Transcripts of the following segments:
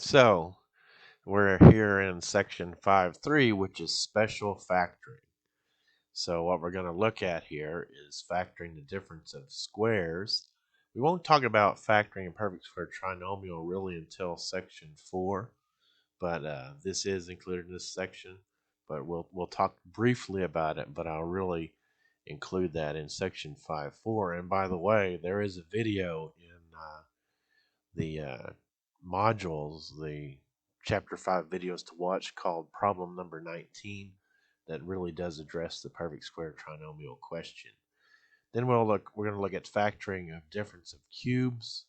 So we're here in section 5.3, which is special factoring. So what we're going to look at here is factoring the difference of squares. We won't talk about factoring a perfect square trinomial really until section 4, but this is included in this section. But we'll talk briefly about it, but I'll really include that in section 5.4. And by the way, there is a video in the modules, the chapter 5 videos to watch called problem number 19 that really does address the perfect square trinomial question. Then we're going to look at factoring of difference of cubes,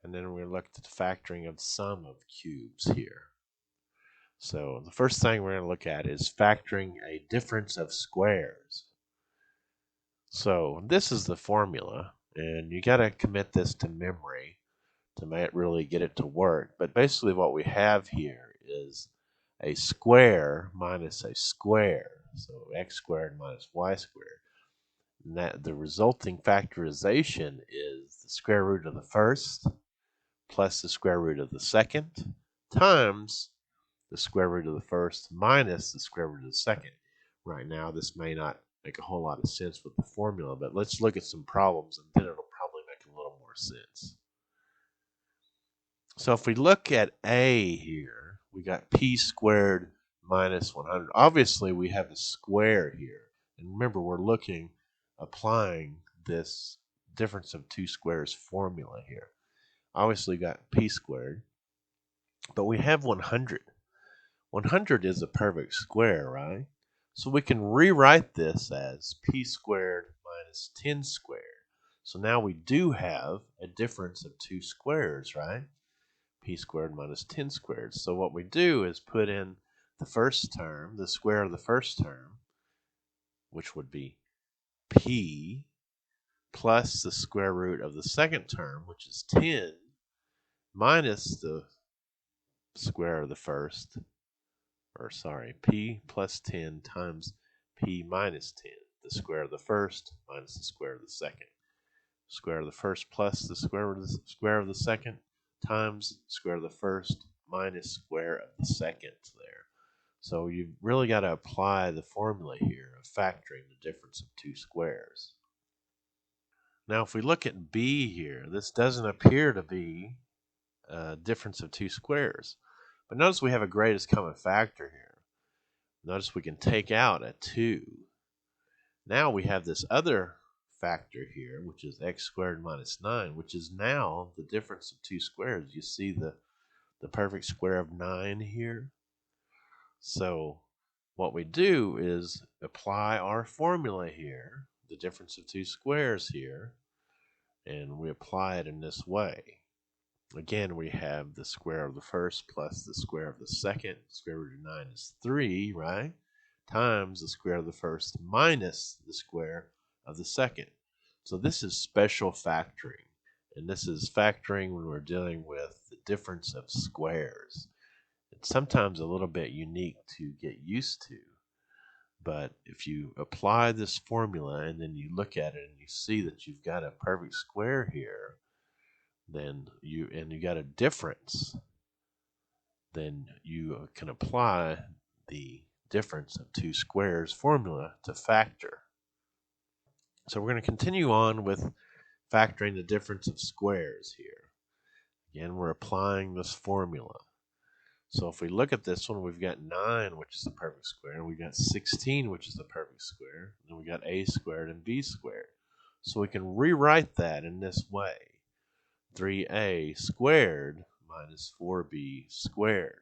and then we're going to look at the factoring of sum of cubes here. So the first thing we're going to look at is factoring a difference of squares. So this is the formula, and you got to commit this to memory to really get it to work. But basically what we have here is a square minus a square. So x squared minus y squared. And that the resulting factorization is the square root of the first plus the square root of the second times the square root of the first minus the square root of the second. Right now, this may not make a whole lot of sense with the formula, but let's look at some problems and then it'll probably make a little more sense. So if we look at a here, we got p squared minus 100. Obviously, we have a square here. And remember, we're applying this difference of two squares formula here. Obviously, we got p squared, but we have 100. 100 is a perfect square, right? So we can rewrite this as p squared minus 10 squared. So now we do have a difference of two squares, right? P squared minus 10 squared. So what we do is put in the first term, the square of the first term, which would be P, plus the square root of the second term, which is 10, minus the square of the first, P plus 10 times P minus 10, the square of the first minus the square of the second. Square of the first plus the square of the second times square of the first minus square of the second there. So you've really got to apply the formula here of factoring the difference of two squares. Now if we look at b here, this doesn't appear to be a difference of two squares. But notice we have a greatest common factor here. Notice we can take out a 2. Now we have this other factor here, which is x squared minus 9, which is now the difference of two squares. You see the perfect square of 9 here? So what we do is apply our formula here, the difference of two squares here, and we apply it in this way. Again, we have the square of the first plus the square of the second. Square root of 9 is 3, right? Times the square of the first minus the square of the second. So this is special factoring. And this is factoring when we're dealing with the difference of squares. It's sometimes a little bit unique to get used to. But if you apply this formula and then you look at it and you see that you've got a perfect square here, then you got a difference, then you can apply the difference of two squares formula to factor. So we're going to continue on with factoring the difference of squares here. Again, we're applying this formula. So if we look at this one, we've got 9, which is the perfect square, and we've got 16, which is the perfect square, and we got a squared and b squared. So we can rewrite that in this way. 3a squared minus 4b squared.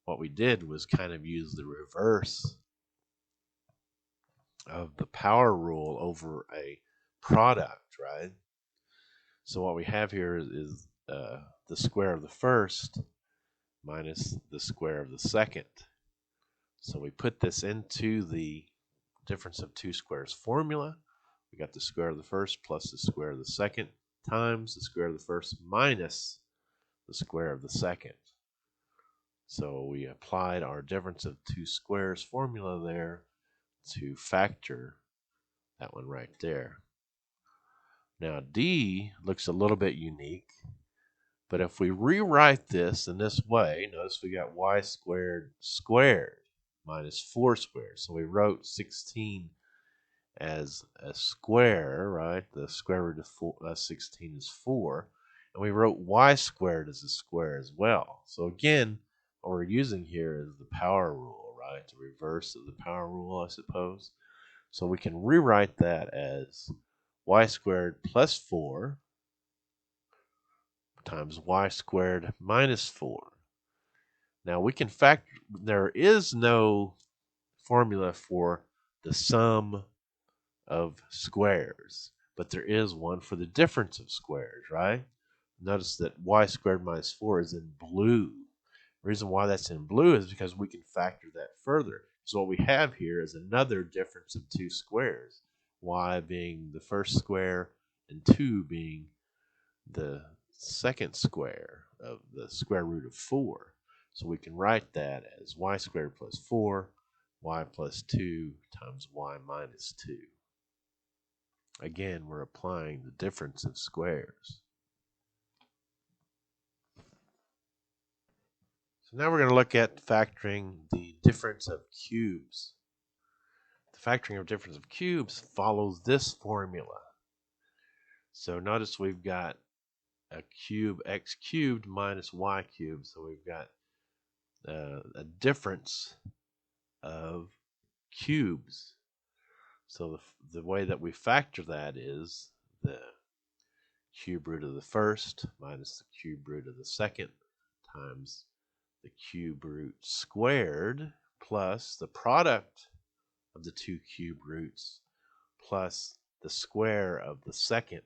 What we did was kind of use the reverse of the power rule over a product, right? So what we have here is the square of the first minus the square of the second. So we put this into the difference of two squares formula. We got the square of the first plus the square of the second times the square of the first minus the square of the second. So we applied our difference of two squares formula there to factor that one right there. Now D looks a little bit unique. But if we rewrite this in this way, notice we got y squared squared minus 4 squared. So we wrote 16 as a square, right? The square root of 16 is 4. And we wrote y squared as a square as well. So again, what we're using here is the power rule, right? The reverse of the power rule, I suppose. So we can rewrite that as y squared plus 4 times y squared minus 4. Now we can factor, there is no formula for the sum of squares, but there is one for the difference of squares, right? Notice that y squared minus 4 is in blue. The reason why that's in blue is because we can factor that further. So what we have here is another difference of two squares, y being the first square and 2 being the second square of the square root of 4. So we can write that as y squared plus 4, y plus 2 times y minus 2. Again, we're applying the difference of squares. So now we're going to look at factoring the difference of cubes. The factoring of difference of cubes follows this formula. So notice we've got a cube x cubed minus y cubed. So we've got a difference of cubes. So the way that we factor that is the cube root of the first minus the cube root of the second times the cube root squared plus the product of the two cube roots plus the square of the second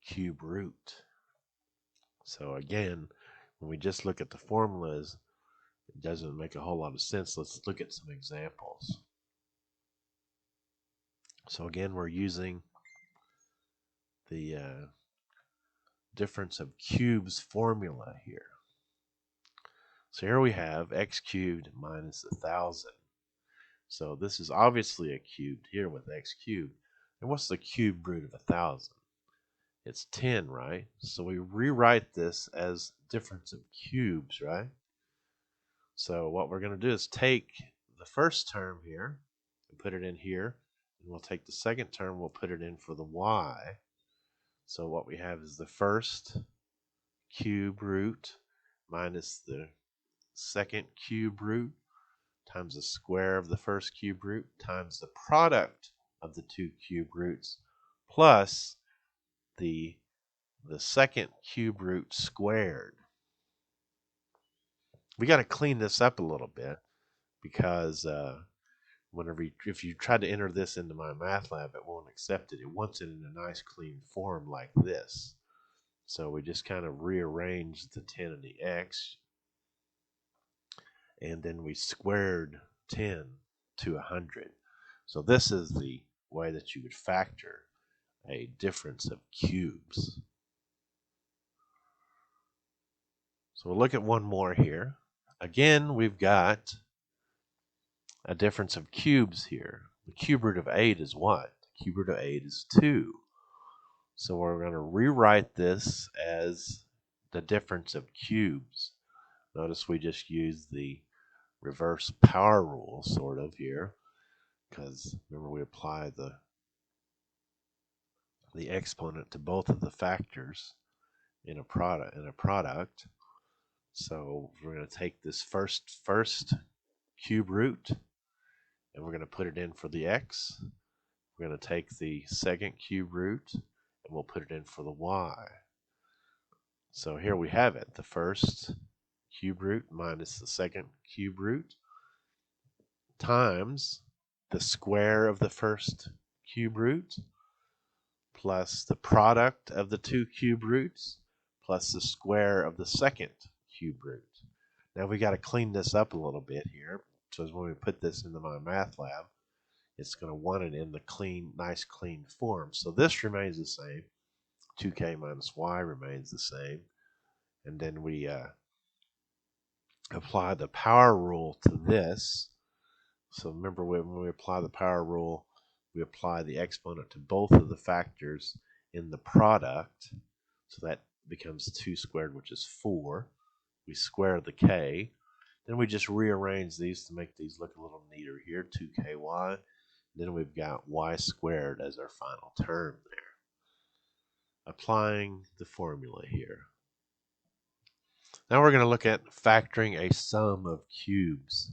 cube root. So again, when we just look at the formulas, it doesn't make a whole lot of sense. Let's look at some examples. So again, we're using the difference of cubes formula here. So here we have x cubed minus 1,000. So this is obviously a cubed here with x cubed. And what's the cube root of 1,000? It's 10, right? So we rewrite this as difference of cubes, right? So what we're going to do is take the first term here and put it in here. And we'll take the second term, we'll put it in for the y. So what we have is the first cube root minus the second cube root times the square of the first cube root times the product of the two cube roots plus the second cube root squared. We got to clean this up a little bit because if you try to enter this into MyMathLab, it won't accept it. It wants it in a nice clean form like this. So we just kind of rearrange the 10 and the x, and then we squared 10 to 100. So this is the way that you would factor a difference of cubes. So we'll look at one more here. Again, we've got a difference of cubes here. The cube root of 8 is what? The cube root of 8 is 2. So we're going to rewrite this as the difference of cubes. Notice we just used the reverse power rule sort of here, because remember we apply the exponent to both of the factors in a product. So we're going to take this first cube root and we're going to put it in for the x. We're going to take the second cube root and we'll put it in for the y. So here we have it, the first cube root minus the second cube root times the square of the first cube root plus the product of the two cube roots plus the square of the second cube root. Now we got to clean this up a little bit here. So when we put this into MyMathLab, it's going to want it in the nice clean form. So this remains the same. 2k minus y remains the same. And then we apply the power rule to this. So remember when we apply the power rule, we apply the exponent to both of the factors in the product. So becomes 2 squared, which is 4. We square the k. Then we just rearrange these to make these look a little neater here, 2ky. Then we've got y squared as our final term there. Applying the formula here. Now we're going to look at factoring a sum of cubes.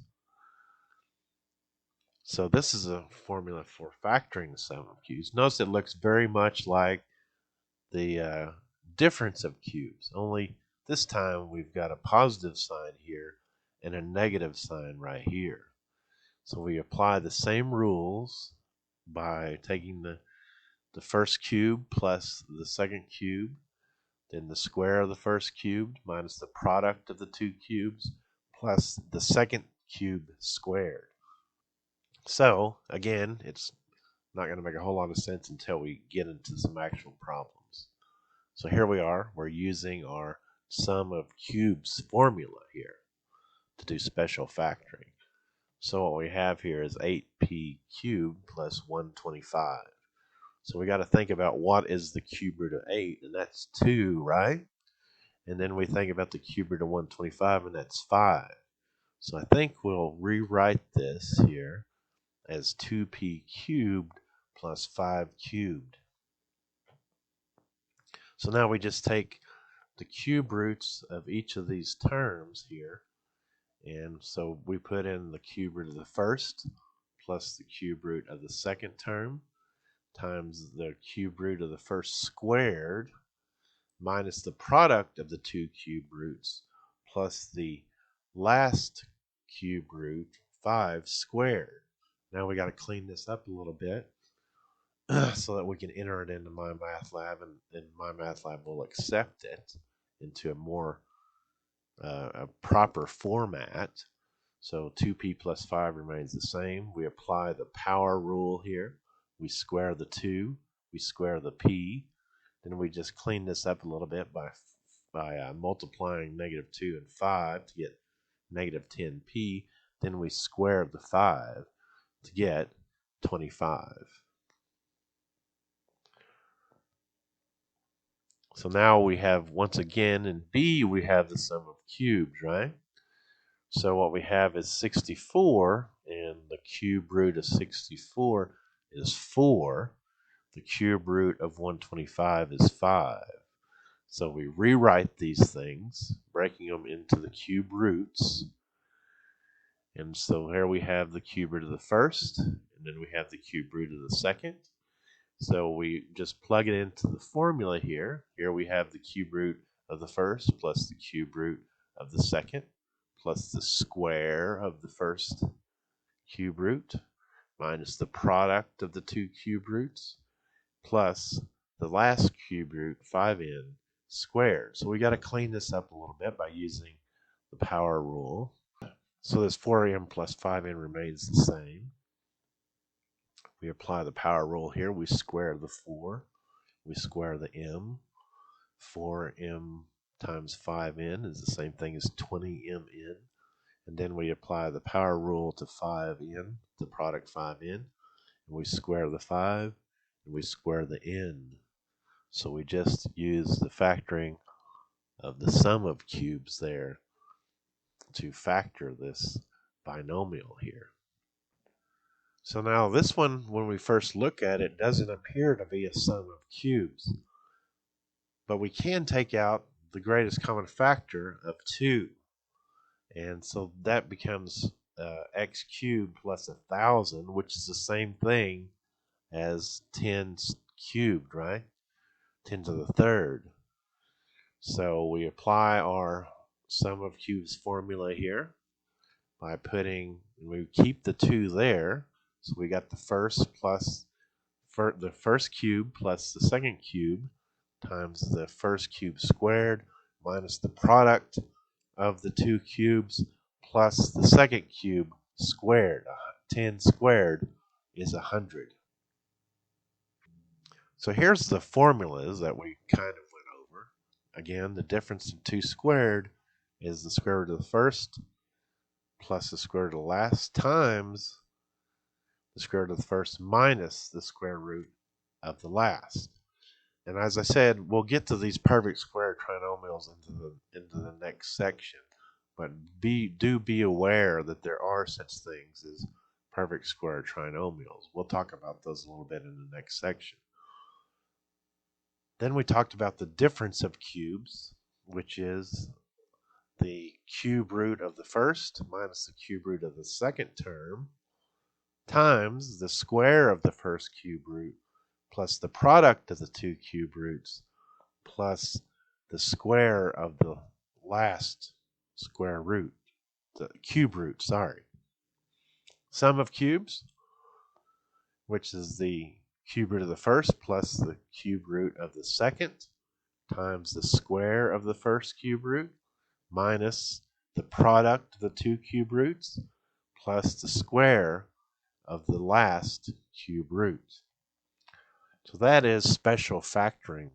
So this is a formula for factoring the sum of cubes. Notice it looks very much like the difference of cubes, only this time we've got a positive sign here and a negative sign right here. So we apply the same rules by taking the first cube plus the second cube, then the square of the first cube minus the product of the two cubes plus the second cube squared. So again, it's not going to make a whole lot of sense until we get into some actual problems. So here we are, we're using our sum of cubes formula here to do special factoring. So what we have here is 8p cubed plus 125. So we got to think about what is the cube root of 8, and that's 2, right? And then we think about the cube root of 125, and that's 5. So I think we'll rewrite this here as 2p cubed plus 5 cubed. So now we just take the cube roots of each of these terms here, and so we put in the cube root of the first plus the cube root of the second term times the cube root of the first squared minus the product of the two cube roots plus the last cube root, 5 squared. Now we got to clean this up a little bit so that we can enter it into MyMathLab, and then MyMathLab will accept it into a more a proper format. So 2p plus 5 remains the same. We apply the power rule here. We square the 2, we square the p. Then we just clean this up a little bit by multiplying negative 2 and 5 to get negative 10p. Then we square the 5 to get 25. So now we have, once again, in B, we have the sum of cubes, right? So what we have is 64, and the cube root of 64 is 4. The cube root of 125 is 5. So we rewrite these things, breaking them into the cube roots. And so here we have the cube root of the first, and then we have the cube root of the second. So we just plug it into the formula here. Here we have the cube root of the first plus the cube root of the second plus the square of the first cube root minus the product of the two cube roots plus the last cube root, 5n squared. So we got to clean this up a little bit by using the power rule. So this 4m plus 5n remains the same. We apply the power rule here. We square the 4. We square the m. 4m times 5n is the same thing as 20mn. And then we apply the power rule to 5n, the product 5n. And we square the 5, and we square the n. So we just use the factoring of the sum of cubes there to factor this binomial here. So now this one, when we first look at it, doesn't appear to be a sum of cubes. But we can take out the greatest common factor of 2. And so that becomes x cubed plus 1,000, which is the same thing as 10 cubed, right? 10 to the third. So we apply our sum of cubes formula here by we keep the 2 there. So we got the first cube plus the second cube times the first cube squared minus the product of the two cubes plus the second cube squared. 10 squared is 100. So here's the formulas that we kind of went over. Again, the difference in 2 squared is the square root of the first plus the square root of the last times the square root of the first minus the square root of the last. And as I said, we'll get to these perfect square trinomials into the next section. But do be aware that there are such things as perfect square trinomials. We'll talk about those a little bit in the next section. Then we talked about the difference of cubes, which is the cube root of the first minus the cube root of the second term times the square of the first cube root plus the product of the two cube roots plus the square of the last square root, the cube root, sorry. Sum of cubes, which is the cube root of the first plus the cube root of the second times the square of the first cube root minus the product of the two cube roots plus the square of the last cube root. So that is special factoring